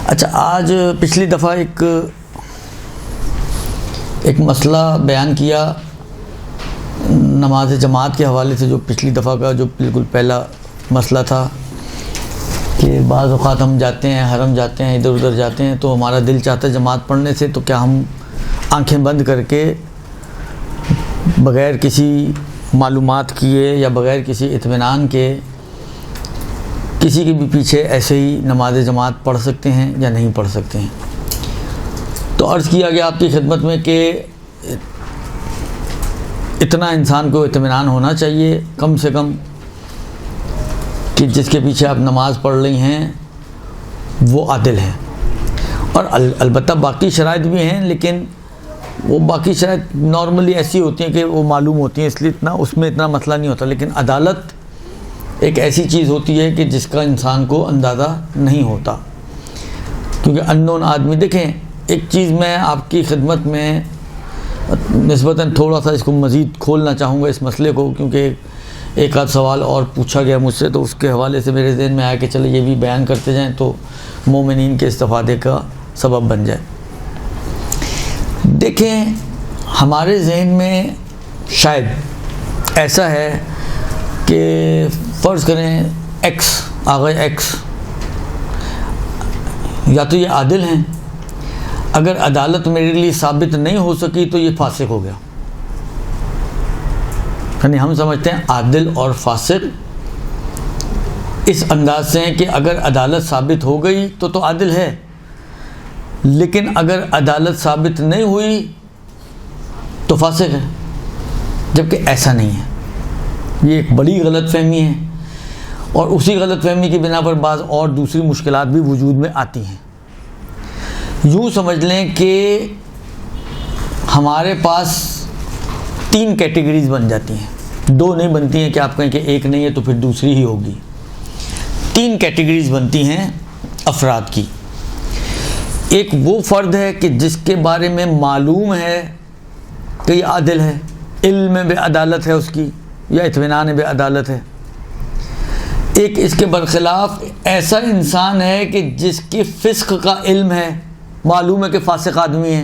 اچھا، آج پچھلی دفعہ ایک مسئلہ بیان کیا نماز جماعت کے حوالے سے، جو پچھلی دفعہ کا جو بالکل پہلا مسئلہ تھا کہ بعض اوقات ہم جاتے ہیں، حرم جاتے ہیں، ادھر ادھر جاتے ہیں، تو ہمارا دل چاہتا ہے جماعت پڑھنے سے، تو کیا ہم آنکھیں بند کر کے بغیر کسی معلومات کیے یا بغیر کسی اطمینان کے کسی کے بھی پیچھے ایسے ہی نماز جماعت پڑھ سکتے ہیں یا نہیں پڑھ سکتے ہیں؟ تو عرض کیا گیا آپ کی خدمت میں کہ اتنا انسان کو اطمینان ہونا چاہیے کم سے کم کہ جس کے پیچھے آپ نماز پڑھ رہی ہیں وہ عادل ہے، اور البتہ باقی شرائط بھی ہیں، لیکن وہ باقی شرائط نارملی ایسی ہوتی ہیں کہ وہ معلوم ہوتی ہیں، اس لیے اس میں اتنا مسئلہ نہیں ہوتا. لیکن عدالت ایک ایسی چیز ہوتی ہے کہ جس کا انسان کو اندازہ نہیں ہوتا، کیونکہ اننون آدمی. دیکھیں، ایک چیز میں آپ کی خدمت میں نسبتاً تھوڑا سا اس کو مزید کھولنا چاہوں گا اس مسئلے کو، کیونکہ ایک آدھ سوال اور پوچھا گیا مجھ سے، تو اس کے حوالے سے میرے ذہن میں آیا کہ چلے یہ بھی بیان کرتے جائیں تو مومنین کے استفادے کا سبب بن جائے. دیکھیں، ہمارے ذہن میں شاید ایسا ہے کہ فرض کریں آغا ایکس یا تو یہ عادل ہیں، اگر عدالت میرے لیے ثابت نہیں ہو سکی تو یہ فاسق ہو گیا. یعنی ہم سمجھتے ہیں عادل اور فاسق اس انداز سے ہیں کہ اگر عدالت ثابت ہو گئی تو عادل ہے، لیکن اگر عدالت ثابت نہیں ہوئی تو فاسق ہے، جبکہ ایسا نہیں ہے. یہ ایک بڑی غلط فہمی ہے، اور اسی غلط فہمی کی بنا پر بعض اور دوسری مشکلات بھی وجود میں آتی ہیں. یوں سمجھ لیں کہ ہمارے پاس 3 کیٹیگریز بن جاتی ہیں، 2 نہیں بنتی ہیں کہ آپ کہیں کہ ایک نہیں ہے تو پھر دوسری ہی ہوگی. 3 کیٹیگریز بنتی ہیں افراد کی. ایک وہ فرد ہے کہ جس کے بارے میں معلوم ہے کہ یہ عادل ہے، علم بے عدالت ہے اس کی، یا اطمینان بے عدالت ہے. ایک اس کے برخلاف ایسا انسان ہے کہ جس کی فسق کا علم ہے، معلوم ہے کہ فاسق آدمی ہے،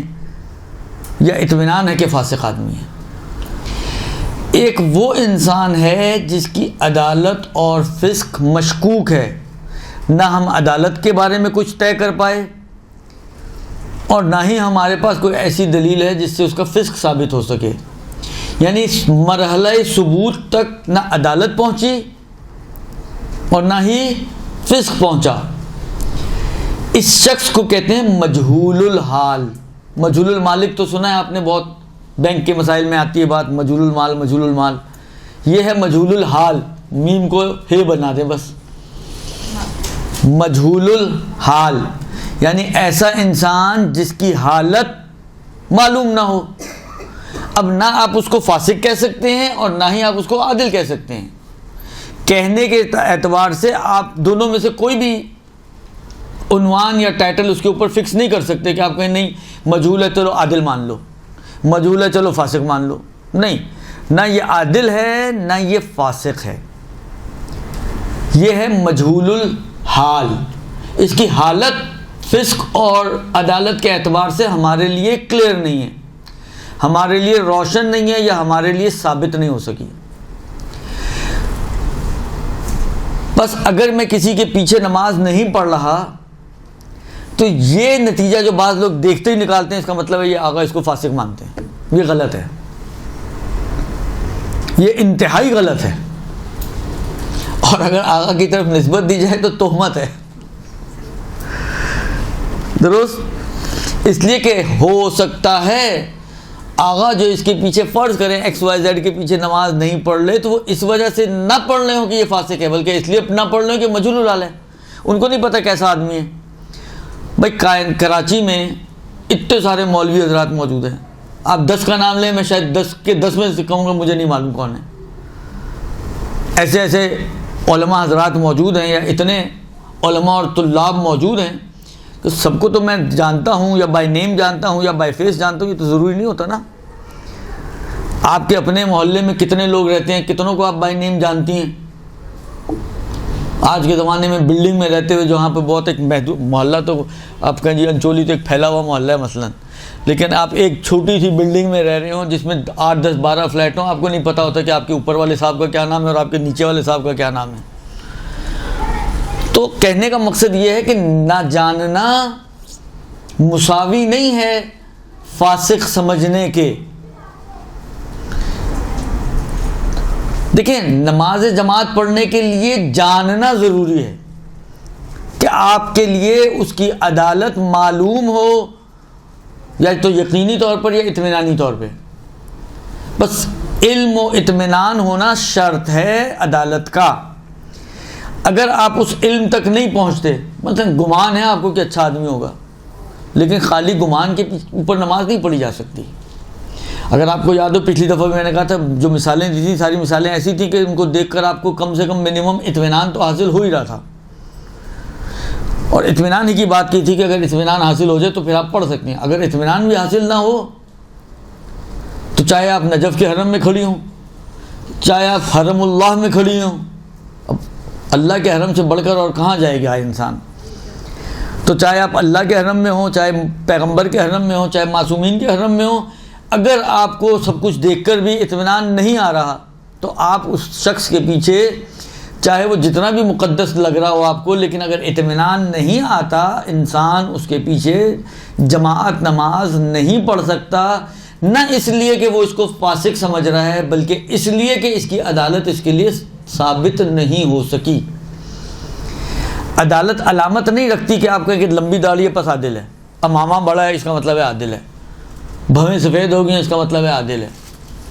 یا اطمینان ہے کہ فاسق آدمی ہے. ایک وہ انسان ہے جس کی عدالت اور فسق مشکوک ہے، نہ ہم عدالت کے بارے میں کچھ طے کر پائے اور نہ ہی ہمارے پاس کوئی ایسی دلیل ہے جس سے اس کا فسق ثابت ہو سکے. یعنی مرحلہ ثبوت تک نہ عدالت پہنچی اور نہ ہی فسق پہنچا. اس شخص کو کہتے ہیں مجہول الحال. مجہول المالک تو سنا ہے آپ نے، بہت بینک کے مسائل میں آتی ہے بات، مجہول المال مجہول المال. یہ ہے مجہول الحال، میم کو ہے بنا دیں بس. مجہول الحال یعنی ایسا انسان جس کی حالت معلوم نہ ہو. اب نہ آپ اس کو فاسق کہہ سکتے ہیں اور نہ ہی آپ اس کو عادل کہہ سکتے ہیں. کہنے کے اعتبار سے آپ دونوں میں سے کوئی بھی عنوان یا ٹائٹل اس کے اوپر فکس نہیں کر سکتے کہ آپ کہیں نہیں مجہول ہے چلو عادل مان لو، مجہول ہے چلو فاسق مان لو. نہیں، نہ یہ عادل ہے نہ یہ فاسق ہے، یہ ہے مجہول الحال. اس کی حالت فسق اور عدالت کے اعتبار سے ہمارے لیے کلیئر نہیں ہے، ہمارے لیے روشن نہیں ہے، یا ہمارے لیے ثابت نہیں ہو سکی. بس اگر میں کسی کے پیچھے نماز نہیں پڑھ رہا تو یہ نتیجہ جو بعض لوگ دیکھتے ہی نکالتے ہیں، اس کا مطلب ہے یہ آقا اس کو فاسق مانتے ہیں. یہ غلط ہے، یہ انتہائی غلط ہے. اور اگر آقا کی طرف نسبت دی جائے تو تہمت ہے. درست؟ اس لیے کہ ہو سکتا ہے آغا جو اس کے پیچھے فرض کریں XYZ کے پیچھے نماز نہیں پڑھ لے تو وہ اس وجہ سے نہ پڑھ لے ہوں کہ یہ فاسق ہے، بلکہ اس لیے نہ پڑھ لے کہ مجہول الحال ہے، ان کو نہیں پتہ کیسا آدمی ہے. بھائی کراچی میں اتنے سارے مولوی حضرات موجود ہیں، آپ 10 کا نام لیں، میں شاید 10 کے 10 میں سے کہوں گا مجھے نہیں معلوم کون ہے. ایسے علماء حضرات موجود ہیں، یا اتنے علماء اور طلاب موجود ہیں کہ سب کو تو میں جانتا ہوں، یا بائی نیم جانتا ہوں، یا بائی فیس جانتا ہوں. یہ تو ضروری نہیں ہوتا نا. آپ کے اپنے محلے میں کتنے لوگ رہتے ہیں، کتنوں کو آپ بائی نیم جانتی ہیں؟ آج کے زمانے میں بلڈنگ میں رہتے ہوئے جہاں پہ بہت ایک محدود محلہ، تو آپ کہیں جی انچولی تو ایک پھیلا ہوا محلہ ہے مثلا، لیکن آپ ایک چھوٹی سی بلڈنگ میں رہ رہے ہوں جس میں 8 10 12 فلیٹ ہوں، آپ کو نہیں پتہ ہوتا کہ آپ کے اوپر والے صاحب کا کیا نام ہے اور آپ کے نیچے والے صاحب کا کیا نام ہے۔ تو کہنے کا مقصد یہ ہے کہ نہ جاننا مساوی نہیں ہے فاسق سمجھنے کے۔ دیکھیں، نماز جماعت پڑھنے کے لیے جاننا ضروری ہے کہ آپ کے لیے اس کی عدالت معلوم ہو، یا تو یقینی طور پر یا اطمینانی طور پہ۔ بس علم و اطمینان ہونا شرط ہے عدالت کا۔ اگر آپ اس علم تک نہیں پہنچتے، مثلا گمان ہے آپ کو کہ اچھا آدمی ہوگا، لیکن خالی گمان کے اوپر نماز نہیں پڑھی جا سکتی۔ اگر آپ کو یاد ہو پچھلی دفعہ میں نے کہا تھا جو مثالیں دی تھیں ساری مثالیں ایسی تھیں کہ ان کو دیکھ کر آپ کو کم سے کم منیمم اطمینان تو حاصل ہو ہی رہا تھا، اور اطمینان ہی کی بات کی تھی کہ اگر اطمینان حاصل ہو جائے تو پھر آپ پڑھ سکتے ہیں۔ اگر اطمینان بھی حاصل نہ ہو تو چاہے آپ نجف کے حرم میں کھڑی ہوں، چاہے آپ حرم اللہ میں کھڑی ہوں، اب اللہ کے حرم سے بڑھ کر اور کہاں جائے گا انسان، تو چاہے آپ اللہ کے حرم میں ہوں، چاہے پیغمبر کے حرم میں ہوں، چاہے معصومین کے حرم میں ہوں، اگر آپ کو سب کچھ دیکھ کر بھی اطمینان نہیں آ رہا تو آپ اس شخص کے پیچھے، چاہے وہ جتنا بھی مقدس لگ رہا ہو آپ کو، لیکن اگر اطمینان نہیں آتا، انسان اس کے پیچھے جماعت نماز نہیں پڑھ سکتا، نہ اس لیے کہ وہ اس کو فاسق سمجھ رہا ہے، بلکہ اس لیے کہ اس کی عدالت اس کے لیے ثابت نہیں ہو سکی۔ عدالت علامت نہیں رکھتی کہ آپ کہیں کہ لمبی داڑھی ہے پس عادل ہے، امامہ بڑا ہے اس کا مطلب ہے عادل ہے، بھویں سفید ہو گئی ہیں اس کا مطلب ہے عادل ہے۔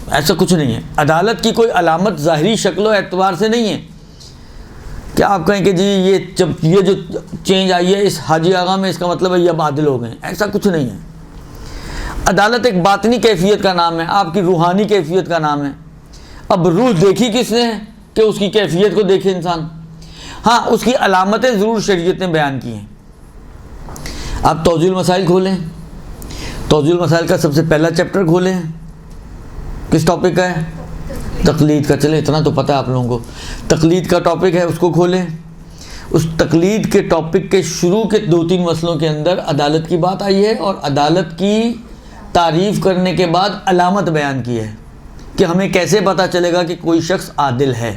ایسا کچھ نہیں ہے۔ عدالت کی کوئی علامت ظاہری شکل و اعتبار سے نہیں ہے کہ آپ کہیں کہ جی یہ جو چینج آئی ہے اس حاجی آغا میں اس کا مطلب ہے یہ اب عادل ہو گئے، ایسا کچھ نہیں ہے۔ عدالت ایک باطنی کیفیت کا نام ہے، آپ کی روحانی کیفیت کا نام ہے۔ اب روح دیکھی کس نے ہے کہ اس کی کیفیت کو دیکھے انسان؟ ہاں، اس کی علامتیں ضرور شریعت نے بیان کی ہیں۔ آپ توضیح المسائل کھولیں، توضیح المسائل کا سب سے پہلا چیپٹر کھولیں، کس ٹاپک کا ہے؟ تقلید کا۔ چلے اتنا تو پتہ ہے آپ لوگوں کو، تقلید کا ٹاپک ہے، اس کو کھولیں۔ اس تقلید کے ٹاپک کے شروع کے 2-3 مسئلوں کے اندر عدالت کی بات آئی ہے، اور عدالت کی تعریف کرنے کے بعد علامت بیان کی ہے کہ ہمیں کیسے پتہ چلے گا کہ کوئی شخص عادل ہے،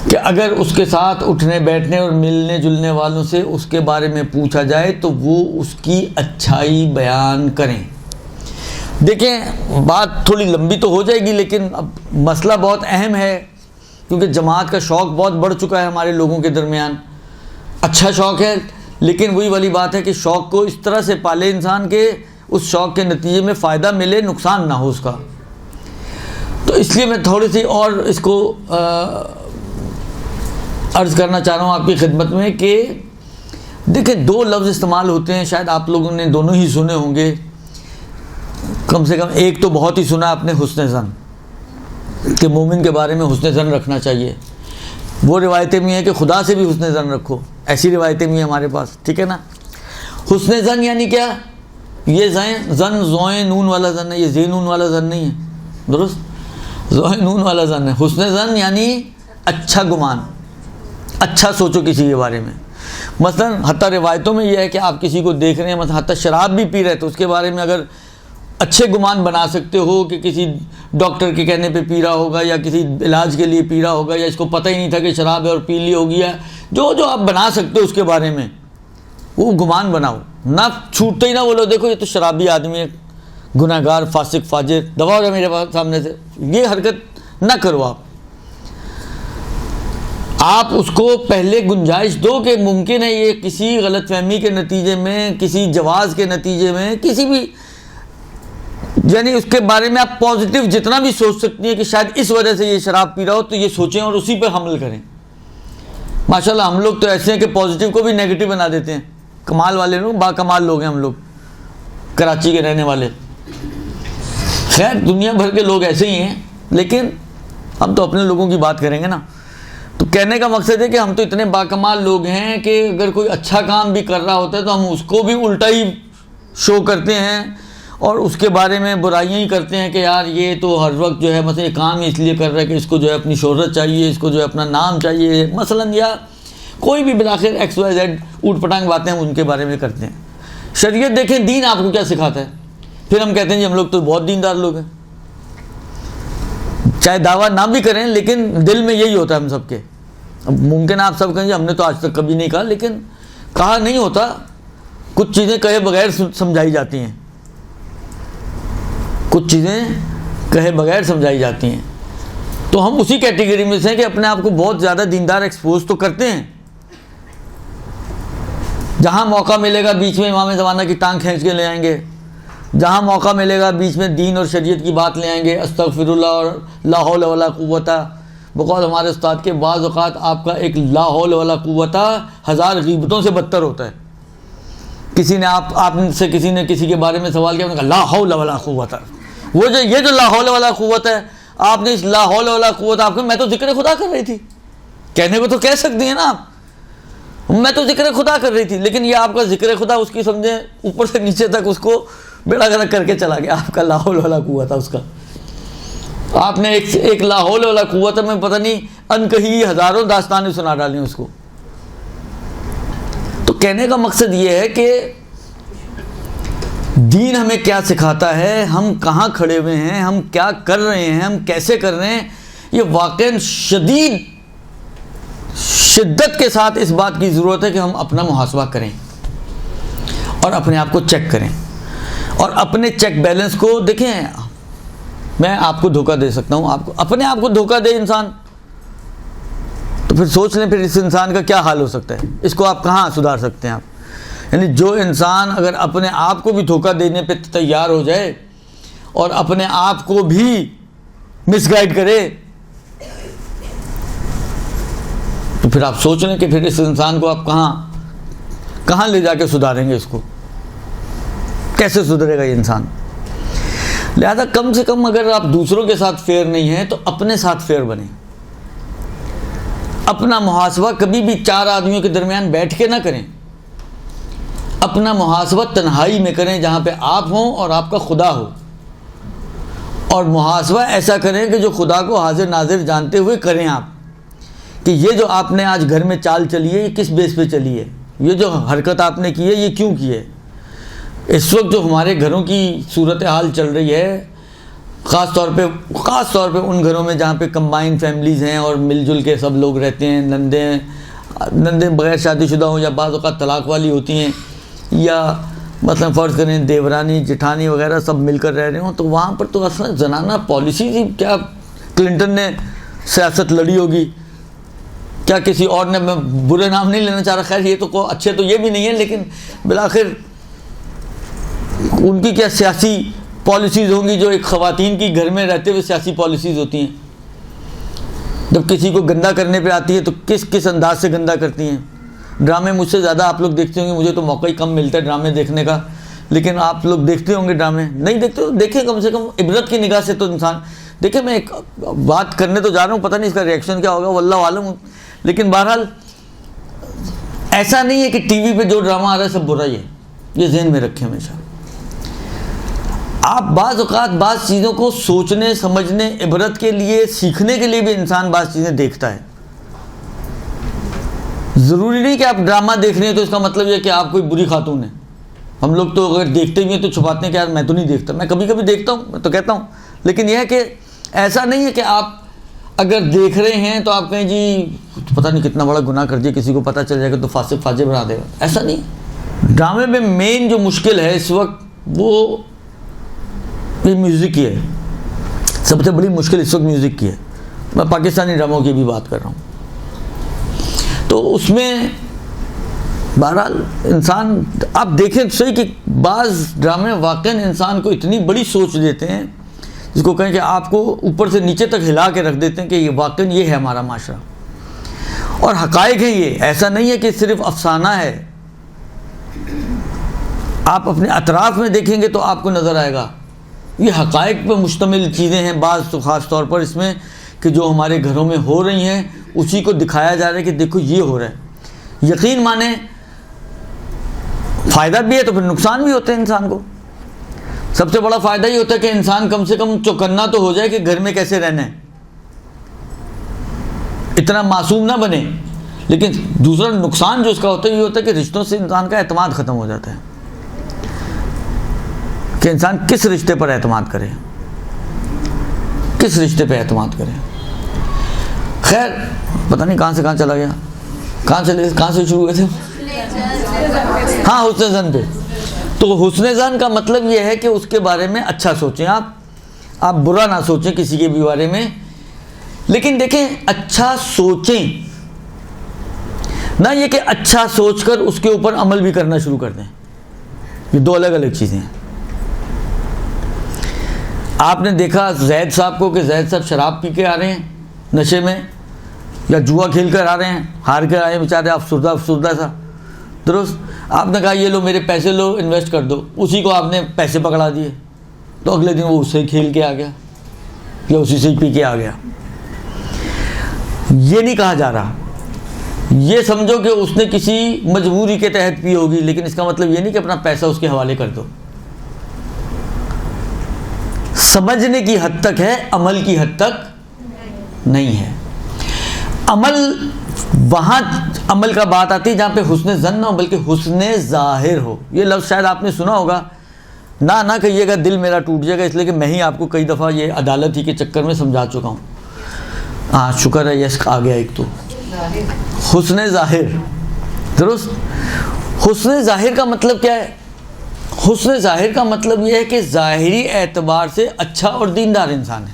کہ اگر اس کے ساتھ اٹھنے بیٹھنے اور ملنے جلنے والوں سے اس کے بارے میں پوچھا جائے تو وہ اس کی اچھائی بیان کریں۔ دیکھیں، بات تھوڑی لمبی تو ہو جائے گی، لیکن اب مسئلہ بہت اہم ہے، کیونکہ جماعت کا شوق بہت بڑھ چکا ہے ہمارے لوگوں کے درمیان۔ اچھا شوق ہے، لیکن وہی والی بات ہے کہ شوق کو اس طرح سے پالے انسان کے اس شوق کے نتیجے میں فائدہ ملے، نقصان نہ ہو اس کا۔ تو اس لیے میں تھوڑی سی اور اس کو عرض کرنا چاہ رہا ہوں آپ کی خدمت میں کہ دیکھیں، 2 لفظ استعمال ہوتے ہیں، شاید آپ لوگوں نے دونوں ہی سنے ہوں گے، کم سے کم ایک تو بہت ہی سنا آپ نے، حسن ظن، کہ مومن کے بارے میں حسن ظن رکھنا چاہیے۔ وہ روایتیں بھی ہیں کہ خدا سے بھی حسن ظن رکھو، ایسی روایتیں بھی ہیں ہمارے پاس، ٹھیک ہے نا۔ حسن ظن یعنی کیا؟ یہ ظن زوئیں نون والا ظن ہے، یہ زین نون والا ظن نہیں ہے، درست؟ زوئیں نون والا ظن ہے۔ حسن ظن یعنی اچھا گمان، اچھا سوچو کسی کے بارے میں۔ مثلا حتیٰ روایتوں میں یہ ہے کہ آپ کسی کو دیکھ رہے ہیں، مثلا حتیٰ شراب بھی پی رہے تو اس کے بارے میں اگر اچھے گمان بنا سکتے ہو کہ کسی ڈاکٹر کے کہنے پہ پی رہا ہوگا، یا کسی علاج کے لیے پی رہا ہوگا، یا اس کو پتہ ہی نہیں تھا کہ شراب ہے اور پی لی ہوگی، ہے جو آپ بنا سکتے ہو اس کے بارے میں، وہ گمان بناؤ، نہ چھوٹتے ہی نہ بولو دیکھو یہ تو شرابی آدمی ہے، گناہ گار، فاسق، فاجر، دبا ہو جائے میرے سامنے سے، یہ حرکت نہ کرو۔ آپ اس کو پہلے گنجائش دو کہ ممکن ہے یہ کسی غلط فہمی کے نتیجے میں، کسی جواز کے نتیجے میں، کسی بھی، یعنی اس کے بارے میں آپ پازیٹیو جتنا بھی سوچ سکتی ہیں کہ شاید اس وجہ سے یہ شراب پی رہا ہو، تو یہ سوچیں اور اسی پہ حمل کریں۔ ماشاءاللہ ہم لوگ تو ایسے ہیں کہ پازیٹیو کو بھی نیگیٹو بنا دیتے ہیں، کمال والے لوگ، با کمال لوگ ہیں ہم لوگ، کراچی کے رہنے والے۔ خیر دنیا بھر کے لوگ ایسے ہی ہیں، لیکن ہم تو اپنے لوگوں کی بات کریں گے نا۔ تو کہنے کا مقصد ہے کہ ہم تو اتنے باکمال لوگ ہیں کہ اگر کوئی اچھا کام بھی کر رہا ہوتا ہے تو ہم اس کو بھی الٹا ہی شو کرتے ہیں، اور اس کے بارے میں برائیاں ہی کرتے ہیں کہ یار یہ تو ہر وقت جو ہے مثلا یہ کام اس لیے کر رہا ہے کہ اس کو جو ہے اپنی شہرت چاہیے، اس کو جو ہے اپنا نام چاہیے مثلا، یا کوئی بھی بالآخر ایکس وائی زیڈ اوٹ پٹانگ باتیں ہم ان کے بارے میں کرتے ہیں۔ شریعت دیکھیں دین آپ کو کیا سکھاتا ہے، پھر ہم کہتے ہیں جی ہم لوگ تو بہت دیندار لوگ ہیں، چاہے دعویٰ نہ بھی کریں لیکن دل میں یہی ہوتا ہے ہم سب کے۔ اب ممکن آپ سب کہیں جی ہم نے تو آج تک کبھی نہیں کہا، لیکن کہا نہیں ہوتا، کچھ چیزیں کہے بغیر سمجھائی جاتی ہیں، کچھ چیزیں کہے بغیر سمجھائی جاتی ہیں۔ تو ہم اسی کیٹیگری میں سے ہیں کہ اپنے آپ کو بہت زیادہ دیندار ایکسپوز تو کرتے ہیں، جہاں موقع ملے گا بیچ میں امام زمانہ کی ٹانگ کھینچ کے لے آئیں گے، جہاں موقع ملے گا بیچ میں دین اور شریعت کی بات لے آئیں گے، استغفر اللہ اور لا حول ولا قوت۔ بقول ہمارے استاد کے بعض اوقات آپ کا ایک لا حول ولا قوت 1000 غیبتوں سے بدتر ہوتا ہے۔ کسی نے آپ سے کسی نے کسی کے بارے میں سوال کیا، انہوں نے کہا لا حول ولا قوت، وہ جو یہ جو لا حول ولا قوت ہے، آپ نے اس لا حول ولا قوت آپ کو، میں تو ذکر خدا کر رہی تھی، کہنے کو تو کہہ سکتی ہیں نا آپ، میں تو ذکر خدا کر رہی تھی، لیکن یہ آپ کا ذکر خدا اس کی سمجھیں اوپر سے نیچے تک اس کو بیڑا گرک کر کے چلا گیا، آپ کا لا حول ولا قوت اس کا، آپ نے ایک لا حول ولا قوت میں پتہ نہیں ان کہی ہزاروں داستانیں سنا ڈالی اس کو۔ تو کہنے کا مقصد یہ ہے کہ دین ہمیں کیا سکھاتا ہے، ہم کہاں کھڑے ہوئے ہیں، ہم کیا کر رہے ہیں، ہم کیسے کر رہے ہیں، یہ واقعاً شدت کے ساتھ اس بات کی ضرورت ہے کہ ہم اپنا محاسبہ کریں اور اپنے آپ کو چیک کریں، اور اپنے چیک بیلنس کو دیکھیں۔ میں آپ کو دھوکہ دے سکتا ہوں، آپ کو اپنے آپ کو دھوکہ دے انسان تو پھر سوچ لیں پھر اس انسان کا کیا حال ہو سکتا ہے، اس کو آپ کہاں سدھار سکتے ہیں آپ۔ یعنی جو انسان اگر اپنے آپ کو بھی دھوکہ دینے پہ تیار ہو جائے اور اپنے آپ کو بھی مس گائیڈ کرے تو پھر آپ سوچ لیں کہ پھر اس انسان کو آپ کہاں لے جا کے سدھاریں گے، اس کو کیسے سدھرے گا یہ انسان۔ لہذا کم سے کم اگر آپ دوسروں کے ساتھ فیئر نہیں ہیں تو اپنے ساتھ فیئر بنیں۔ اپنا محاسبہ کبھی بھی 4 آدمیوں کے درمیان بیٹھ کے نہ کریں، اپنا محاسبہ تنہائی میں کریں جہاں پہ آپ ہوں اور آپ کا خدا ہو، اور محاسبہ ایسا کریں کہ جو خدا کو حاضر ناظر جانتے ہوئے کریں آپ، کہ یہ جو آپ نے آج گھر میں چال چلی ہے یہ کس بیس پہ چلی ہے، یہ جو حرکت آپ نے کی ہے یہ کیوں کی ہے۔ اس وقت جو ہمارے گھروں کی صورتحال چل رہی ہے، خاص طور پہ ان گھروں میں جہاں پہ کمبائن فیملیز ہیں اور مل جل کے سب لوگ رہتے ہیں، نندیں بغیر شادی شدہ ہوں یا بعض اوقات طلاق والی ہوتی ہیں، یا مثلا فرض کریں دیورانی جٹھانی وغیرہ سب مل کر رہ رہے ہوں، تو وہاں پر تو اصلا زنانہ پالیسی تھی، کیا کلنٹن نے سیاست لڑی ہوگی، کیا کسی اور نے، میں برے نام نہیں لینا چاہ رہا، خیر یہ تو اچھے تو یہ بھی نہیں ہے، لیکن بالآخر ان کی کیا سیاسی پالیسیز ہوں گی جو ایک خواتین کی گھر میں رہتے ہوئے سیاسی پالیسیز ہوتی ہیں۔ جب کسی کو گندہ کرنے پہ آتی ہے تو کس انداز سے گندہ کرتی ہیں۔ ڈرامے مجھ سے زیادہ آپ لوگ دیکھتے ہوں گے، مجھے تو موقع ہی کم ملتا ہے ڈرامے دیکھنے کا، لیکن آپ لوگ دیکھتے ہوں گے ڈرامے، نہیں دیکھتے تو دیکھیں کم سے کم عبرت کی نگاہ سے تو انسان دیکھیں۔ میں ایک بات کرنے تو جا رہا ہوں، پتہ نہیں اس کا ریئیکشن کیا ہوگا، واللہ عالم، لیکن بہرحال ایسا نہیں ہے کہ ٹی وی پہ جو ڈرامہ آ رہا ہے سب برا ہی ہے، یہ ذہن میں رکھیں ہمیشہ۔ آپ بعض اوقات بعض چیزوں کو سوچنے سمجھنے عبرت کے لیے سیکھنے کے لیے بھی انسان بعض چیزیں دیکھتا ہے۔ ضروری نہیں کہ آپ ڈرامہ دیکھ رہے ہیں تو اس کا مطلب یہ کہ آپ کوئی بری خاتون ہے۔ ہم لوگ تو اگر دیکھتے بھی ہیں تو چھپاتے ہیں کہ یار میں تو نہیں دیکھتا، میں کبھی کبھی دیکھتا ہوں، میں تو کہتا ہوں، لیکن یہ ہے کہ ایسا نہیں ہے کہ آپ اگر دیکھ رہے ہیں تو آپ کہیں جی پتہ نہیں کتنا بڑا گناہ کر دیا، کسی کو پتہ چل جائے گا تو فاسق فاجر بنا دے گا، ایسا نہیں۔ ڈرامے میں مین جو مشکل ہے اس وقت وہ میوزک کی ہے، سب سے بڑی مشکل اس وقت میوزک کی ہے۔ میں پاکستانی ڈراموں کی بھی بات کر رہا ہوں، تو اس میں بہرحال انسان آپ دیکھیں صحیح کہ بعض ڈرامے واقعاً انسان کو اتنی بڑی سوچ دیتے ہیں جس کو کہیں کہ آپ کو اوپر سے نیچے تک ہلا کے رکھ دیتے ہیں کہ یہ واقعاً یہ ہے ہمارا معاشرہ، اور حقائق ہیں یہ، ایسا نہیں ہے کہ صرف افسانہ ہے۔ آپ اپنے اطراف میں دیکھیں گے تو آپ کو نظر آئے گا یہ حقائق پہ مشتمل چیزیں ہیں، بعض تو خاص طور پر اس میں کہ جو ہمارے گھروں میں ہو رہی ہیں اسی کو دکھایا جا رہا ہے کہ دیکھو یہ ہو رہا ہے۔ یقین مانیں فائدہ بھی ہے تو پھر نقصان بھی ہوتے ہیں انسان کو۔ سب سے بڑا فائدہ یہ ہوتا ہے کہ انسان کم سے کم چوکنا تو ہو جائے کہ گھر میں کیسے رہنا ہے، اتنا معصوم نہ بنے. لیکن دوسرا نقصان جو اس کا ہوتا ہے یہ ہوتا ہے کہ رشتوں سے انسان کا اعتماد ختم ہو جاتا ہے کہ انسان کس رشتے پر اعتماد کرے، کس رشتے پہ اعتماد کرے. خیر پتہ نہیں کہاں سے کہاں چلا گیا، کہاں سے شروع ہوئے تھے؟ ہاں حسن ظن پہ. تو حسن ظن کا مطلب یہ ہے کہ اس کے بارے میں اچھا سوچیں، آپ برا نہ سوچیں کسی کے بھی بارے میں. لیکن دیکھیں اچھا سوچیں، نہ یہ کہ اچھا سوچ کر اس کے اوپر عمل بھی کرنا شروع کر دیں. یہ دو الگ الگ چیزیں ہیں. آپ نے دیکھا زید صاحب کو کہ زید صاحب شراب پی کے آ رہے ہیں نشے میں، یا جوا کھیل کر آ رہے ہیں، ہار کر آئے بیچارے افسردہ تھا، درست. آپ نے کہا یہ لو میرے پیسے لو انویسٹ کر دو، اسی کو آپ نے پیسے پکڑا دیے، تو اگلے دن وہ اس سے ہی کھیل کے آ گیا یا اسی سے ہی پی کے آ گیا. یہ نہیں کہا جا رہا، یہ سمجھو کہ اس نے کسی مجبوری کے تحت پی ہوگی، لیکن اس کا مطلب یہ نہیں کہ اپنا پیسہ اس کے حوالے کر دو. سمجھنے کی حد تک ہے، عمل کی حد تک نہیں ہے. عمل وہاں عمل کا بات آتی ہے جہاں پہ حسن ظن نہ ہو بلکہ حسن ظاہر ہو. یہ لفظ شاید آپ نے سنا ہوگا، نہ کہیے گا دل میرا ٹوٹ جائے گا، اس لیے کہ میں ہی آپ کو کئی دفعہ یہ عدالت ہی کے چکر میں سمجھا چکا ہوں. ہاں شکر ہے یس آ گیا ایک. تو حسن ظاہر، درست. حسن ظاہر کا مطلب کیا ہے؟ حسن ظاہر کا مطلب یہ ہے کہ ظاہری اعتبار سے اچھا اور دیندار انسان ہے،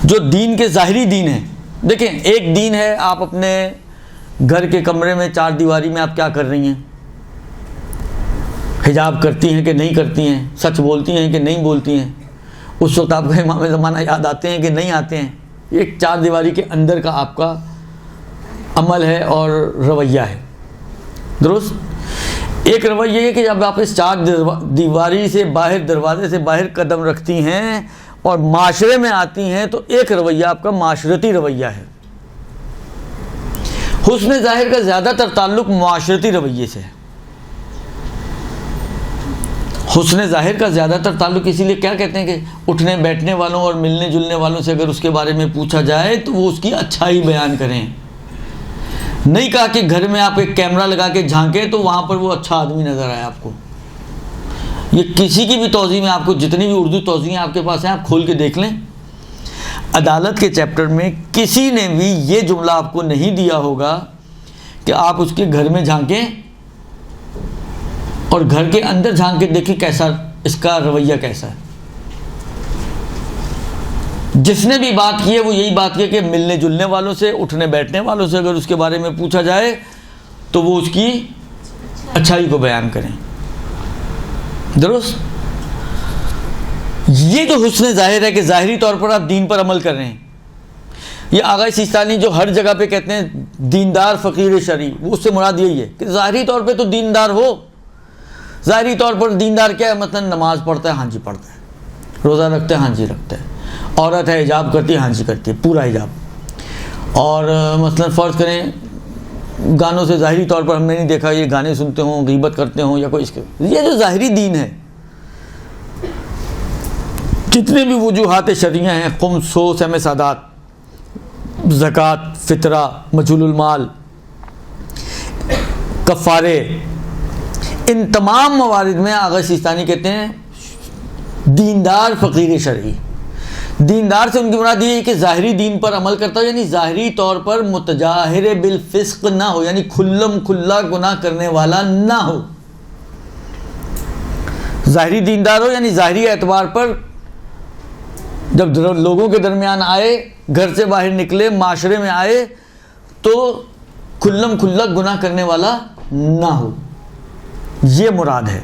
جو دین کے ظاہری دین ہے. دیکھیں ایک دین ہے آپ اپنے گھر کے کمرے میں چار دیواری میں آپ کیا کر رہی ہیں، حجاب کرتی ہیں کہ نہیں کرتی ہیں، سچ بولتی ہیں کہ نہیں بولتی ہیں، اس وقت آپ کو امام زمانہ یاد آتے ہیں کہ نہیں آتے ہیں. ایک چار دیواری کے اندر کا آپ کا عمل ہے اور رویہ ہے، درست. ایک رویہ یہ ہے کہ جب آپ اس چار دیواری سے باہر، دروازے سے باہر قدم رکھتی ہیں اور معاشرے میں آتی ہیں تو ایک رویہ آپ کا معاشرتی رویہ ہے. حسن ظاہر کا زیادہ تر تعلق معاشرتی رویے سے ہے. حسن ظاہر کا زیادہ تر تعلق اسی لیے کیا کہتے ہیں کہ اٹھنے بیٹھنے والوں اور ملنے جلنے والوں سے اگر اس کے بارے میں پوچھا جائے تو وہ اس کی اچھائی بیان کریں. نہیں کہا کہ گھر میں آپ ایک کیمرہ لگا کے جھانکیں تو وہاں پر وہ اچھا آدمی نظر آئے آپ کو. یہ کسی کی بھی توضیح میں آپ کو جتنی بھی اردو توضیحیں آپ کے پاس ہیں آپ کھول کے دیکھ لیں. عدالت کے چیپٹر میں کسی نے بھی یہ جملہ آپ کو نہیں دیا ہوگا کہ آپ اس کے گھر میں جھانکیں اور گھر کے اندر جھانک کے دیکھیں کیسا اس کا رویہ کیسا ہے. جس نے بھی بات کی ہے وہ یہی بات کی ہے کہ ملنے جلنے والوں سے، اٹھنے بیٹھنے والوں سے اگر اس کے بارے میں پوچھا جائے تو وہ اس کی اچھائی کو بیان کریں، درست. یہ جو حسن ظاہر ہے کہ ظاہری طور پر آپ دین پر عمل کر رہے ہیں. یہ آغا سیستانی جو ہر جگہ پہ کہتے ہیں دیندار فقیر شرعی، وہ اس سے مراد یہی ہے کہ ظاہری طور پہ تو دیندار ہو. ظاہری طور پر دیندار کیا ہے؟ مثلا نماز پڑھتا ہے، ہاں جی پڑھتا ہے، روزہ رکھتا ہے، ہاں جی رکھتا ہے، عورت ہے حجاب کرتی ہے، ہاں جی کرتی ہے پورا حجاب. اور مثلا فرض کریں گانوں سے ظاہری طور پر ہم نے نہیں دیکھا یہ گانے سنتے ہوں، غیبت کرتے ہوں یا کوئی اس کے، یہ جو ظاہری دین ہے جتنے بھی وجوہات شرعیہ ہیں، خمس، سہم سادات، زکوٰۃ، فطرہ، مجھول المال، کفارے، ان تمام موارد میں آغا سیستانی کہتے ہیں دیندار فقیر شرعی. دیندار سے ان کی مراد یہ ہے کہ ظاہری دین پر عمل کرتا ہو، یعنی ظاہری طور پر متجاہر بالفسق نہ ہو، یعنی کھلم کھلا گناہ کرنے والا نہ ہو. ظاہری دیندار ہو یعنی ظاہری اعتبار پر جب لوگوں کے درمیان آئے، گھر سے باہر نکلے، معاشرے میں آئے تو کھلم کھلا گناہ کرنے والا نہ ہو، یہ مراد ہے.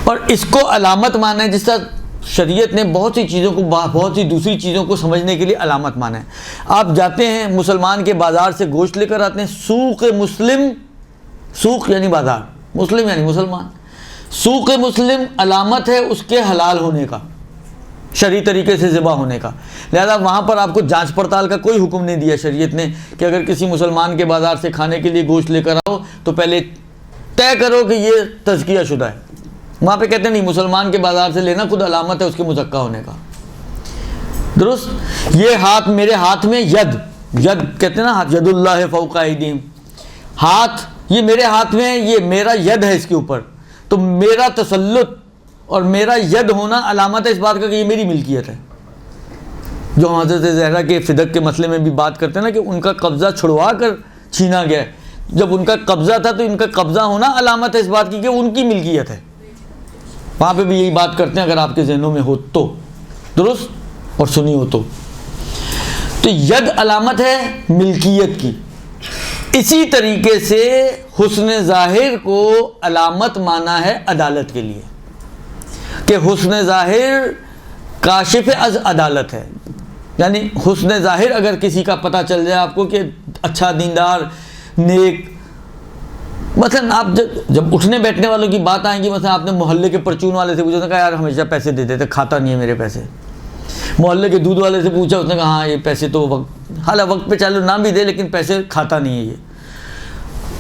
اور اس کو علامت مانا ہے، جس طرح شریعت نے بہت سی چیزوں کو، بہت سی دوسری چیزوں کو سمجھنے کے لیے علامت مانا ہے. آپ جاتے ہیں مسلمان کے بازار سے گوشت لے کر آتے ہیں، سوق مسلم، سوق یعنی بازار، مسلم یعنی مسلمان، سوق مسلم علامت ہے اس کے حلال ہونے کا، شرعی طریقے سے ذبح ہونے کا. لہذا وہاں پر آپ کو جانچ پڑتال کا کوئی حکم نہیں دیا شریعت نے کہ اگر کسی مسلمان کے بازار سے کھانے کے لیے گوشت لے کر آؤ تو پہلے طے کرو کہ یہ تزکیہ شدہ ہے، وہاں پہ کہتے ہیں نہیں مسلمان کے بازار سے لینا خود علامت ہے اس کے مزکا ہونے کا. درست. یہ ہاتھ میرے ہاتھ میں ید کہتے ہیں نا ہاتھ, ید اللہ فوق ایدیہم, ہاتھ یہ میرے ہاتھ میں, یہ میرا ید ہے اس کے اوپر, تو میرا تسلط اور میرا ید ہونا علامت ہے اس بات کا کہ یہ میری ملکیت ہے. جو حضرت زہرا کے فدق کے مسئلے میں بھی بات کرتے ہیں نا کہ ان کا قبضہ چھڑوا کر چھینا گیا, جب ان کا قبضہ تھا تو ان کا قبضہ ہونا علامت ہے اس بات کی کہ ان کی ملکیت ہے. وہاں پہ بھی یہی بات کرتے ہیں اگر آپ کے ذہنوں میں ہو تو, درست, اور سنی ہو تو ید علامت ہے ملکیت کی. اسی طریقے سے حسن ظاہر کو علامت مانا ہے عدالت کے لیے کہ حسن ظاہر کاشف از عدالت ہے. یعنی حسن ظاہر اگر کسی کا پتہ چل جائے آپ کو کہ اچھا دیندار نیک, مثلا آپ جب اٹھنے بیٹھنے والوں کی بات آئیں گی, مثلا آپ نے محلے کے پرچون والے سے پوچھا, اس نے کہا یار ہمیشہ پیسے دے دیتے, کھاتا نہیں ہے میرے پیسے. محلے کے دودھ والے سے پوچھا, اس نے کہا ہاں یہ پیسے تو حالانکہ وقت پہ چالو نہ بھی دے لیکن پیسے کھاتا نہیں ہے یہ.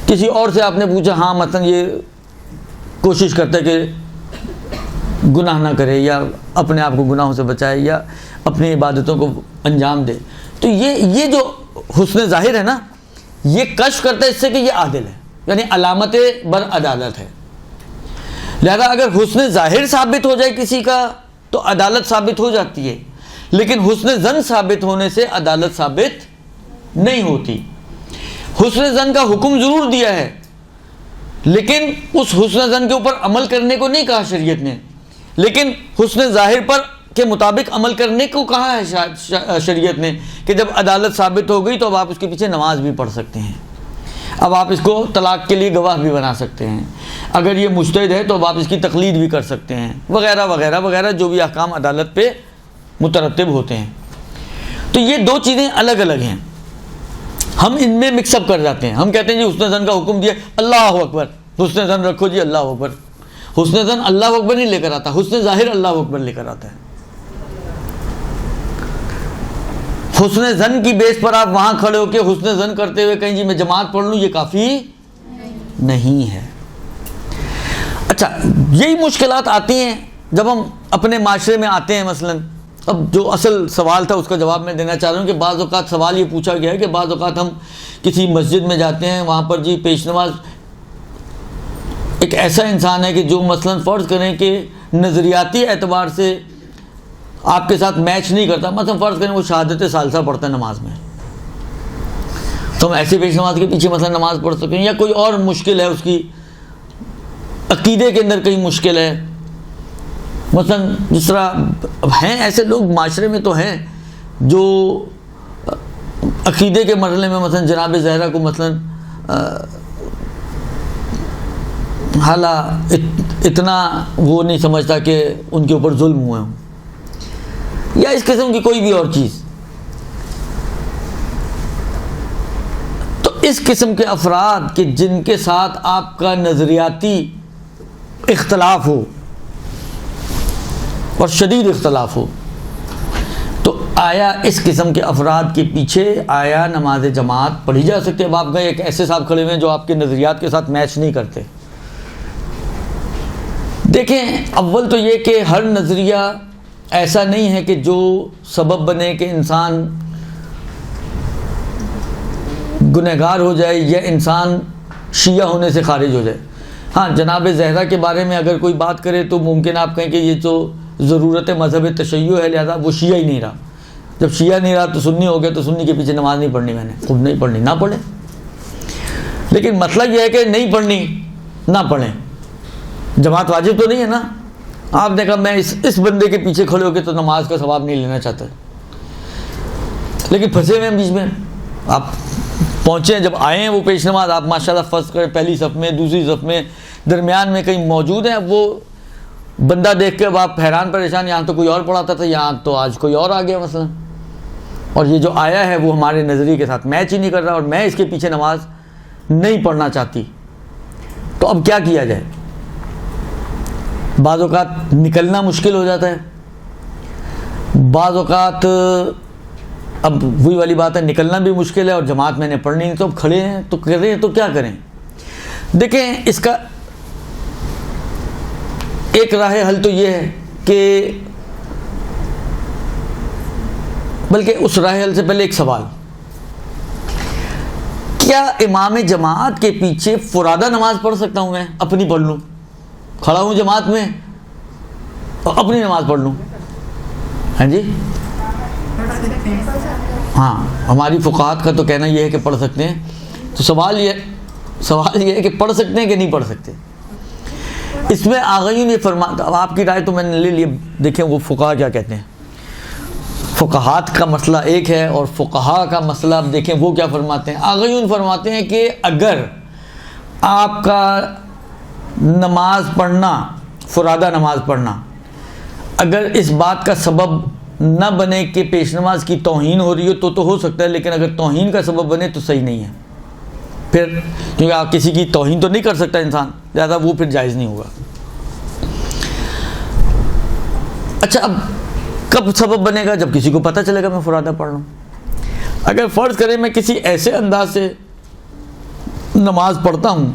کسی اور سے آپ نے پوچھا, ہاں مثلا یہ کوشش کرتا ہے کہ گناہ نہ کرے یا اپنے آپ کو گناہوں سے بچائے یا اپنی عبادتوں کو انجام دے. تو یہ جو حسن ظاہر ہے نا, یہ کشف کرتا ہے اس سے کہ یہ عادل ہے, یعنی علامت بر عدالت ہے. لہذا اگر حسن ظاہر ثابت ہو جائے کسی کا تو عدالت ثابت ہو جاتی ہے, لیکن حسن ظن ثابت ہونے سے عدالت ثابت نہیں ہوتی. حسن ظن کا حکم ضرور دیا ہے لیکن اس حسن ظن کے اوپر عمل کرنے کو نہیں کہا شریعت نے, لیکن حسن ظاہر پر کے مطابق عمل کرنے کو کہا ہے شریعت نے کہ جب عدالت ثابت ہو گئی تو اب آپ اس کے پیچھے نماز بھی پڑھ سکتے ہیں, اب آپ اس کو طلاق کے لیے گواہ بھی بنا سکتے ہیں, اگر یہ مجتہد ہے تو اب آپ اس کی تقلید بھی کر سکتے ہیں, وغیرہ وغیرہ وغیرہ جو بھی احکام عدالت پہ مترتب ہوتے ہیں. تو یہ دو چیزیں الگ الگ ہیں, ہم ان میں مکس اپ کر جاتے ہیں. ہم کہتے ہیں جی حسن ظن کا حکم دیا, اللہ اکبر, حسن ظن رکھو جی, اللہ اکبر. حسن ظن اللہ اکبر نہیں لے کر آتا, حسن ظاہر اللہ اکبر لے کر آتا ہے. حسن ظن کی بیس پر آپ وہاں کھڑے ہو کے حسن ظن کرتے ہوئے کہیں جی میں جماعت پڑھ لوں, یہ کافی نہیں ہے. اچھا, یہی مشکلات آتی ہیں جب ہم اپنے معاشرے میں آتے ہیں. مثلا اب جو اصل سوال تھا اس کا جواب میں دینا چاہ رہا ہوں کہ بعض اوقات سوال یہ پوچھا گیا ہے کہ بعض اوقات ہم کسی مسجد میں جاتے ہیں, وہاں پر جی پیش نماز ایک ایسا انسان ہے کہ جو مثلا فرض کریں کہ نظریاتی اعتبار سے آپ کے ساتھ میچ نہیں کرتا. مثلا فرض کریں وہ شہادت ثالثہ پڑھتا ہے نماز میں, تو ہم ایسے پیش نماز کے پیچھے مثلا نماز پڑھ سکتے ہیں, یا کوئی اور مشکل ہے اس کی عقیدے کے اندر کہیں مشکل ہے. مثلا جس طرح ہیں ایسے لوگ معاشرے میں تو ہیں جو عقیدے کے مرحلے میں مثلا جناب زہرا کو مثلا حالانکہ اتنا وہ نہیں سمجھتا کہ ان کے اوپر ظلم ہوئے ہوں, یا اس قسم کی کوئی بھی اور چیز. تو اس قسم کے افراد کہ جن کے ساتھ آپ کا نظریاتی اختلاف ہو اور شدید اختلاف ہو, تو آیا اس قسم کے افراد کے پیچھے آیا نماز جماعت پڑھی جا سکتی ہے؟ اب آپ گئے ایک ایسے صاحب کھڑے ہوئے ہیں جو آپ کے نظریات کے ساتھ میچ نہیں کرتے. دیکھیں, اول تو یہ کہ ہر نظریہ ایسا نہیں ہے کہ جو سبب بنے کہ انسان گنہگار ہو جائے یا انسان شیعہ ہونے سے خارج ہو جائے. ہاں, جناب زہرا کے بارے میں اگر کوئی بات کرے تو ممکن آپ کہیں کہ یہ جو ضرورت مذہب تشیع ہے لہذا وہ شیعہ ہی نہیں رہا. جب شیعہ نہیں رہا تو سنی ہو گیا, تو سنی کے پیچھے نماز نہیں پڑھنی, میں نے خود نہیں پڑھنی, نہ پڑھیں. لیکن مطلب یہ ہے کہ نہیں پڑھنی نہ پڑھیں, جماعت واجب تو نہیں ہے نا. آپ نے کہا میں اس بندے کے پیچھے کھڑے ہو کے تو نماز کا ثواب نہیں لینا چاہتا, لیکن پھنسے ہوئے ہیں بیچ میں. آپ پہنچے ہیں, جب آئے ہیں وہ پیش نماز, آپ ماشاءاللہ فرض کریں پہلی صف میں, دوسری صف میں, درمیان میں کہیں موجود ہیں. اب وہ بندہ دیکھ کے اب آپ حیران پریشان, یہاں تو کوئی اور پڑھاتا تھا, یہاں تو آج کوئی اور آ گیا مثلا, اور یہ جو آیا ہے وہ ہمارے نظریے کے ساتھ میچ ہی نہیں کر رہا, اور میں اس کے پیچھے نماز نہیں پڑھنا چاہتی. تو اب کیا کیا جائے؟ بعض اوقات نکلنا مشکل ہو جاتا ہے, بعض اوقات اب وہی والی بات ہے, نکلنا بھی مشکل ہے اور جماعت میں نے پڑھنی نہیں, تو اب کھڑے ہیں تو کر رہے ہیں, تو کیا کریں؟ دیکھیں, اس کا ایک راہ حل تو یہ ہے کہ بلکہ اس راہ حل سے پہلے ایک سوال، کیا امام جماعت کے پیچھے فرادہ نماز پڑھ سکتا ہوں؟ میں اپنی پڑھ لوں، کھڑا ہوں جماعت میں اور اپنی نماز پڑھ لوں؟ ہاں جی، ہاں، ہماری فقہات کا تو کہنا یہ ہے کہ پڑھ سکتے ہیں۔ تو سوال یہ ہے کہ پڑھ سکتے ہیں کہ نہیں پڑھ سکتے؟ اس میں آغائی نے فرمایا، اب آپ کی رائے تو میں نے لے لی، دیکھیں وہ فقہا کیا کہتے ہیں۔ فقہات کا مسئلہ ایک ہے اور فقہا کا مسئلہ اب دیکھیں وہ کیا فرماتے ہیں۔ آغایون فرماتے ہیں کہ اگر آپ کا نماز پڑھنا، فرادہ نماز پڑھنا، اگر اس بات کا سبب نہ بنے کہ پیش نماز کی توہین ہو رہی ہو تو ہو سکتا ہے، لیکن اگر توہین کا سبب بنے تو صحیح نہیں ہے پھر، کیونکہ آپ کسی کی توہین تو نہیں کر سکتا انسان، لہذا وہ پھر جائز نہیں ہوگا۔ اچھا، اب کب سبب بنے گا؟ جب کسی کو پتہ چلے گا میں فرادہ پڑھ رہا ہوں۔ اگر فرض کریں میں کسی ایسے انداز سے نماز پڑھتا ہوں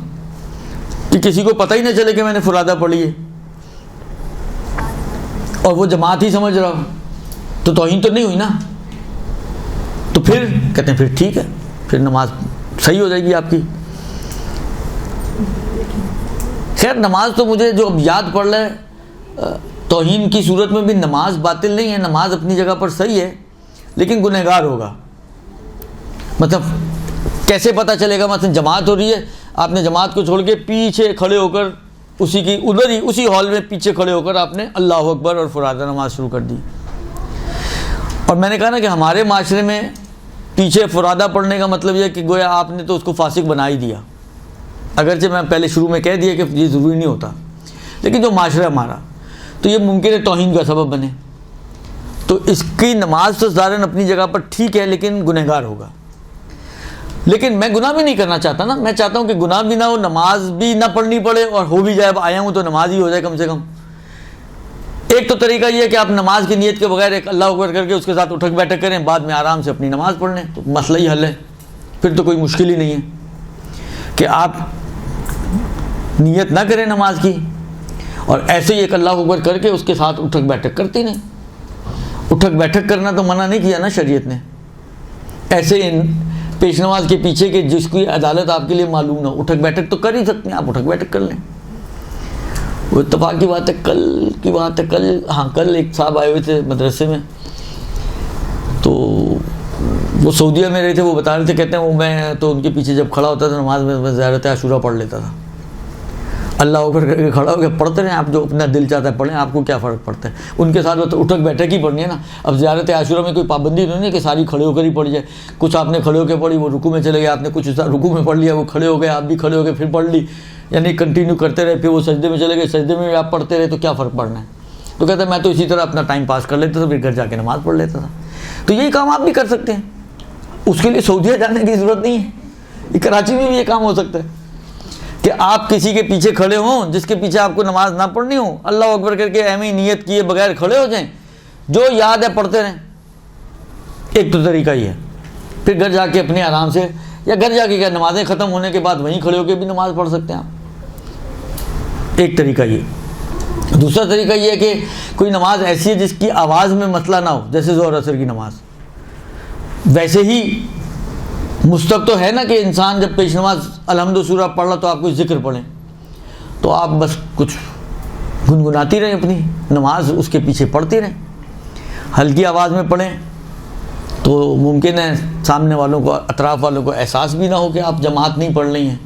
کہ کسی کو پتہ ہی نہ چلے کہ میں نے فرادہ پڑھی ہے اور وہ جماعت ہی سمجھ رہا ہوں، تو توہین تو نہیں ہوئی نا؟ تو پھر کہتے ہیں پھر ٹھیک ہے، پھر نماز صحیح ہو جائے گی آپ کی۔ خیر نماز تو مجھے جو اب یاد پڑ رہا ہے، توہین کی صورت میں بھی نماز باطل نہیں ہے، نماز اپنی جگہ پر صحیح ہے، لیکن گنہگار ہوگا۔ مطلب کیسے پتہ چلے گا؟ مثلا جماعت ہو رہی ہے، آپ نے جماعت کو چھوڑ کے پیچھے کھڑے ہو کر اسی ہال میں پیچھے کھڑے ہو کر آپ نے اللہ اکبر اور فرادہ نماز شروع کر دی۔ اور میں نے کہا نا کہ ہمارے معاشرے میں پیچھے فرادہ پڑھنے کا مطلب یہ ہے کہ گویا آپ نے تو اس کو فاسق بنا ہی دیا، اگرچہ میں پہلے شروع میں کہہ دیا کہ یہ ضروری نہیں ہوتا، لیکن جو معاشرہ ہمارا، تو یہ ممکن ہے توہین کا سبب بنے، تو اس کی نماز تو ظاہراً اپنی جگہ پر ٹھیک ہے لیکن گنہگار ہوگا۔ لیکن میں گناہ بھی نہیں کرنا چاہتا نا، میں چاہتا ہوں کہ گناہ بھی نہ ہو، نماز بھی نہ پڑھنی پڑے، اور ہو بھی جائے اب آیا ہوں تو نماز ہی ہو جائے کم سے کم۔ ایک تو طریقہ یہ ہے کہ آپ نماز کی نیت کے بغیر ایک اللہ اکبر کر کے اس کے ساتھ اٹھک بیٹھک کریں، بعد میں آرام سے اپنی نماز پڑھ لیں، تو مسئلہ ہی حل ہے، پھر تو کوئی مشکل ہی نہیں ہے کہ آپ نیت نہ کریں نماز کی اور ایسے ہی ایک اللہ اکبر کر کے اس کے ساتھ اٹھک بیٹھک کرتی نہیں۔ اٹھک بیٹھک کرنا تو منع نہیں کیا نا شریعت نے، ایسے پیش نماز کے پیچھے کہ جس کی عدالت آپ کے لیے معلوم نہ ہو، اٹھک بیٹھک تو کر ہی سکتے ہیں، آپ اٹھک بیٹھک کر لیں۔ وہ اتفاق کی بات ہے، کل کی بات ہے، کل ایک صاحب آئے ہوئے تھے مدرسے میں، تو وہ سعودیہ میں رہے تھے، وہ بتا رہے تھے، کہتے ہیں وہ میں تو ان کے پیچھے جب کھڑا ہوتا تھا نماز میں زیارت عاشورہ پڑھ لیتا تھا، اللہ اکبر کر کے کھڑا ہو کے پڑھتے رہیں آپ، جو اپنا دل چاہتا ہے پڑھیں، آپ کو کیا فرق پڑتا ہے؟ ان کے ساتھ تو اٹھک بیٹھک ہی پڑھنی ہے نا۔ اب زیارت عاشورہ میں کوئی پابندی نہیں ہے کہ ساری کھڑے ہو کر ہی پڑھ جائے، کچھ آپ نے کھڑے ہو کے پڑھی، وہ رکوع میں چلے گئے، آپ نے کچھ رکوع میں پڑھ لیا، وہ کھڑے ہو گئے، آپ بھی کھڑے ہو گئے پھر پڑھ لی، یعنی کنٹینیو کرتے رہے، پھر وہ سجدے میں چلے گئے، سجدے میں آپ پڑھتے رہے، تو کیا فرق پڑنا ہے؟ تو کہتے ہیں میں تو اسی طرح اپنا ٹائم پاس کر لیتا تھا، پھر گھر جا کے نماز پڑھ لیتا تھا۔ تو یہی کام آپ بھی کر سکتے ہیں، اس کے لیے سعودیہ جانے کی ضرورت نہیں ہے، یہ کراچی میں بھی یہ کام ہو سکتا ہے کہ آپ کسی کے پیچھے کھڑے ہوں جس کے پیچھے آپ کو نماز نہ پڑھنی ہو، اللہ اکبر کر کے اہم ہی نیت کیے بغیر کھڑے ہو جائیں، جو یاد ہے پڑھتے رہیں۔ ایک تو طریقہ یہ ہے، پھر گھر جا کے اپنے آرام سے، یا گھر جا کے کیا نمازیں ختم ہونے کے بعد وہیں کھڑے ہو کے بھی نماز پڑھ سکتے ہیں آپ، ایک طریقہ یہ۔ دوسرا طریقہ یہ ہے کہ کوئی نماز ایسی ہے جس کی آواز میں مسئلہ نہ ہو، جیسے ظہر اثر کی نماز، ویسے ہی مستق تو ہے نا کہ انسان جب پیش نماز الحمد سورہ پڑھ رہا تو آپ کچھ ذکر پڑھیں، تو آپ بس کچھ گنگناتی رہیں، اپنی نماز اس کے پیچھے پڑھتی رہیں، ہلکی آواز میں پڑھیں، تو ممکن ہے سامنے والوں کو، اطراف والوں کو احساس بھی نہ ہو کہ آپ جماعت نہیں پڑھ رہی ہیں۔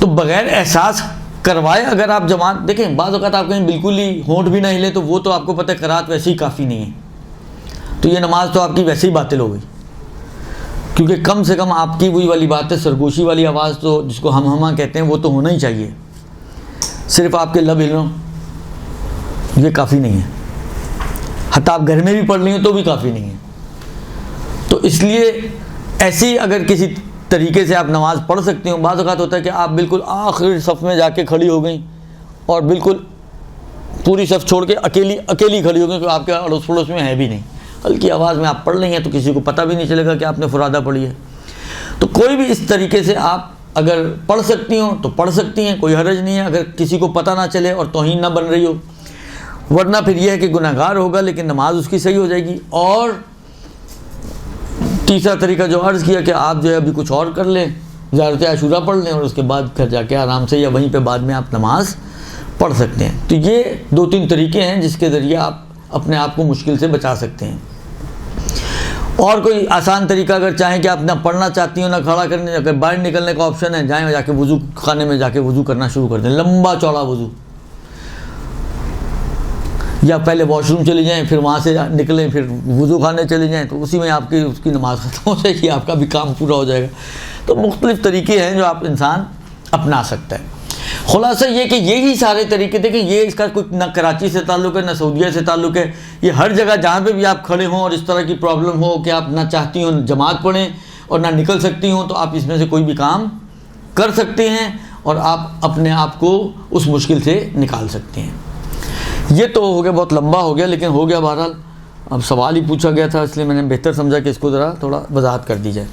تو بغیر احساس کروائے اگر آپ جماعت، دیکھیں بعض اوقات آپ کہیں بالکل ہی ہونٹ بھی نہ ہلے تو وہ تو آپ کو پتہ ہے قرات ویسے ہی کافی نہیں ہے، تو یہ نماز تو آپ کی ویسے ہی باطل ہو گئی، کیونکہ کم سے کم آپ کی وہی والی بات ہے، سرگوشی والی آواز تو جس کو ہم ہمہ کہتے ہیں وہ تو ہونا ہی چاہیے، صرف آپ کے لب ہلنا یہ کافی نہیں ہے، حتیٰ آپ گھر میں بھی پڑھ لی ہوں تو بھی کافی نہیں ہے۔ تو اس لیے ایسی اگر کسی طریقے سے آپ نماز پڑھ سکتے ہوں، بعض اوقات ہوتا ہے کہ آپ بالکل آخری صف میں جا کے کھڑی ہو گئیں اور بالکل پوری صف چھوڑ کے اکیلی کھڑی ہو گئیں، کہ آپ کے اڑوس پڑوس میں ہے بھی نہیں، ہلکی آواز میں آپ پڑھ رہی ہیں تو کسی کو پتہ بھی نہیں چلے گا کہ آپ نے فرادہ پڑھی ہے۔ تو کوئی بھی اس طریقے سے آپ اگر پڑھ سکتی ہوں تو پڑھ سکتی ہیں، کوئی حرج نہیں ہے، اگر کسی کو پتہ نہ چلے اور توہین نہ بن رہی ہو، ورنہ پھر یہ ہے کہ گناہ گار ہوگا لیکن نماز اس کی صحیح ہو جائے گی۔ اور تیسرا طریقہ جو عرض کیا کہ آپ جو ہے ابھی کچھ اور کر لیں، زیارت عاشورہ پڑھ لیں اور اس کے بعد پھر جا کے آرام سے یا وہیں پہ بعد میں آپ نماز پڑھ سکتے ہیں۔ تو یہ 2-3 طریقے ہیں جس کے ذریعے آپ اپنے آپ کو مشکل سے بچا سکتے ہیں۔ اور کوئی آسان طریقہ اگر چاہیں کہ آپ نہ پڑھنا چاہتی ہوں نہ کھڑا کرنے، اگر باہر نکلنے کا آپشن ہے، جائیں جا کے وضو خانے میں جا کے وضو کرنا شروع کر دیں، لمبا چوڑا وضو، یا پہلے واش روم چلی جائیں پھر وہاں سے نکلیں پھر وضو خانے چلے جائیں، تو اسی میں آپ کی اس کی نماز ختم ہو جائے گی، آپ کا بھی کام پورا ہو جائے گا۔ تو مختلف طریقے ہیں جو آپ انسان اپنا سکتا ہے۔ خلاصہ یہ کہ یہی سارے طریقے دیکھیں، یہ اس کا کوئی نہ کراچی سے تعلق ہے نہ سعودیہ سے تعلق ہے، یہ ہر جگہ جہاں پہ بھی آپ کھڑے ہوں اور اس طرح کی پرابلم ہو کہ آپ نہ چاہتی ہوں جماعت پڑھیں اور نہ نکل سکتی ہوں، تو آپ اس میں سے کوئی بھی کام کر سکتے ہیں اور آپ اپنے آپ کو اس مشکل سے نکال سکتے ہیں۔ یہ تو ہو گیا، بہت لمبا ہو گیا لیکن ہو گیا، بہرحال اب سوال ہی پوچھا گیا تھا اس لیے میں نے بہتر سمجھا کہ اس کو ذرا تھوڑا وضاحت کر دی جائے۔